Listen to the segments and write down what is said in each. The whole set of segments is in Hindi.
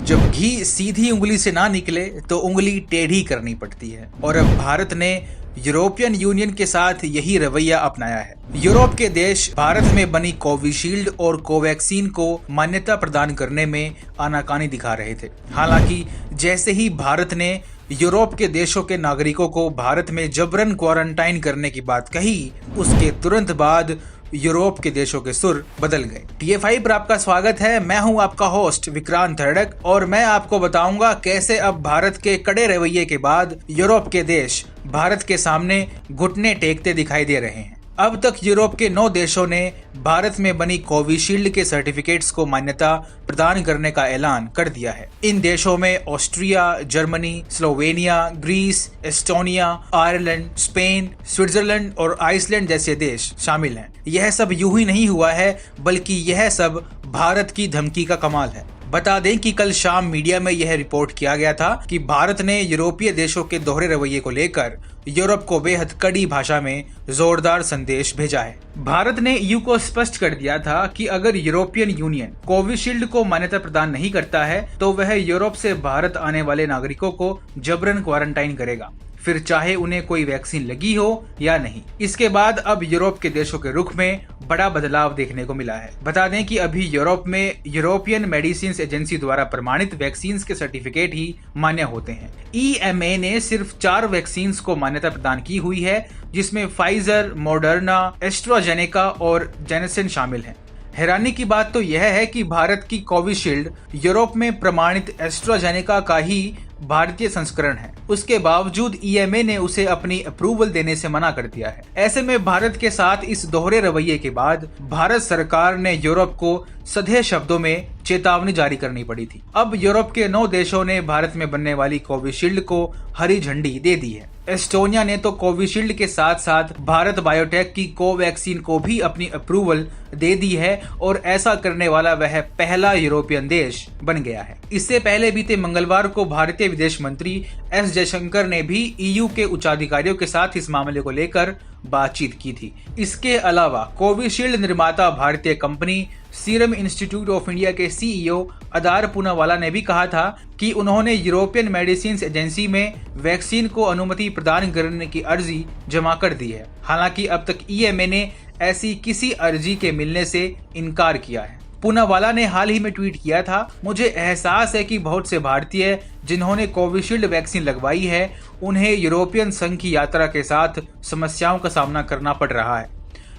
जब घी सीधी उंगली से ना निकले तो उंगली टेढ़ी करनी पड़ती है और अब भारत ने यूरोपियन यूनियन के साथ यही रवैया अपनाया है। यूरोप के देश भारत में बनी कोविशील्ड और कोवैक्सीन को मान्यता प्रदान करने में आनाकानी दिखा रहे थे। हालांकि जैसे ही भारत ने यूरोप के देशों के नागरिकों को भारत में जबरन क्वारंटाइन करने की बात कही, उसके तुरंत बाद यूरोप के देशों के सुर बदल गए। TFI पर आपका स्वागत है। मैं हूं आपका होस्ट विक्रांत हरडक और मैं आपको बताऊंगा कैसे अब भारत के कड़े रवैये के बाद यूरोप के देश भारत के सामने घुटने टेकते दिखाई दे रहे हैं। अब तक यूरोप के 9 देशों ने भारत में बनी कोविशील्ड के सर्टिफिकेट्स को मान्यता प्रदान करने का ऐलान कर दिया है। इन देशों में Austria, Germany, Slovenia, Greece, Estonia, Ireland, Spain, Switzerland और आइसलैंड जैसे देश शामिल हैं। यह सब यूं ही नहीं हुआ है, बल्कि यह सब भारत की धमकी का कमाल है। बता दें कि कल शाम मीडिया में यह रिपोर्ट किया गया था कि भारत ने यूरोपीय देशों के दोहरे रवैये को लेकर यूरोप को बेहद कड़ी भाषा में जोरदार संदेश भेजा है। भारत ने EU को स्पष्ट कर दिया था कि अगर यूरोपियन यूनियन कोविशील्ड को मान्यता प्रदान नहीं करता है तो वह यूरोप से भारत आने वाले नागरिकों को जबरन क्वारंटाइन करेगा, फिर चाहे उन्हें कोई वैक्सीन लगी हो या नहीं। इसके बाद अब यूरोप के देशों के रुख में बड़ा बदलाव देखने को मिला है। बता दें कि अभी यूरोप में यूरोपियन मेडिसिन एजेंसी द्वारा प्रमाणित वैक्सीन के सर्टिफिकेट ही मान्य होते हैं। EMA ने सिर्फ 4 वैक्सीन को मान्यता प्रदान की हुई है, जिसमें फाइजर, मॉडर्ना, एस्ट्राजेनेका और जेनसेन शामिल हैं। हैरानी की बात तो यह है कि भारत की कोविशील्ड यूरोप में प्रमाणित एस्ट्राजेनेका का ही भारतीय संस्करण है। उसके बावजूद EMA ने उसे अपनी अप्रूवल देने से मना कर दिया है। ऐसे में भारत के साथ इस दोहरे रवैये के बाद भारत सरकार ने यूरोप को सधे शब्दों में चेतावनी जारी करनी पड़ी थी। अब यूरोप के 9 देशों ने भारत में बनने वाली कोविशील्ड को हरी झंडी दे दी है। एस्टोनिया ने तो कोविशील्ड के साथ साथ भारत बायोटेक की कोवैक्सीन को भी अपनी अप्रूवल दे दी है और ऐसा करने वाला वह पहला यूरोपियन देश बन गया है। इससे पहले बीते मंगलवार को भारतीय विदेश मंत्री S जयशंकर ने भी EU के उच्चाधिकारियों के साथ इस मामले को लेकर बातचीत की थी। इसके अलावा कोविशील्ड निर्माता भारतीय company serum institute of India के CEO अदार पूनावाला ने भी कहा था कि उन्होंने यूरोपियन मेडिसिन एजेंसी में वैक्सीन को अनुमति प्रदान करने की अर्जी जमा कर दी है। हालांकि अब तक EMA ने ऐसी किसी अर्जी के मिलने से इनकार किया है। पूनावाला ने हाल ही में ट्वीट किया था, मुझे एहसास है कि बहुत से भारतीय जिन्होंने कोविशील्ड वैक्सीन लगवाई है उन्हें यूरोपियन संघ की यात्रा के साथ समस्याओं का सामना करना पड़ रहा है।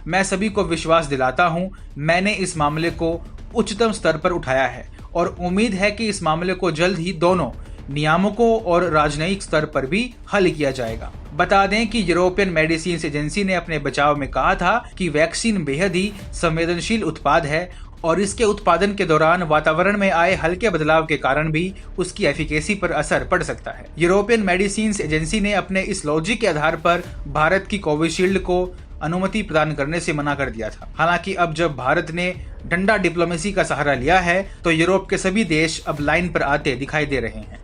मैं सभी को विश्वास दिलाता हूं, मैंने इस मामले को उच्चतम स्तर पर उठाया है और उम्मीद है कि इस मामले को जल्द ही दोनों नियामकों और राजनयिक स्तर पर भी हल किया जाएगा। बता दें कि यूरोपियन मेडिसिन एजेंसी ने अपने बचाव में कहा था कि वैक्सीन बेहद ही संवेदनशील उत्पाद है और इसके उत्पादन के दौरान वातावरण में आए हल्के बदलाव के कारण भी उसकी एफिकेसी पर असर पड़ सकता है। यूरोपियन मेडिसिन एजेंसी ने अपने इस लॉजिक के आधार पर भारत की कोविशील्ड को अनुमति प्रदान करने से मना कर दिया था। हालांकि अब जब भारत ने डंडा डिप्लोमेसी का सहारा लिया है तो यूरोप के सभी देश अब लाइन पर आते दिखाई दे रहे हैं।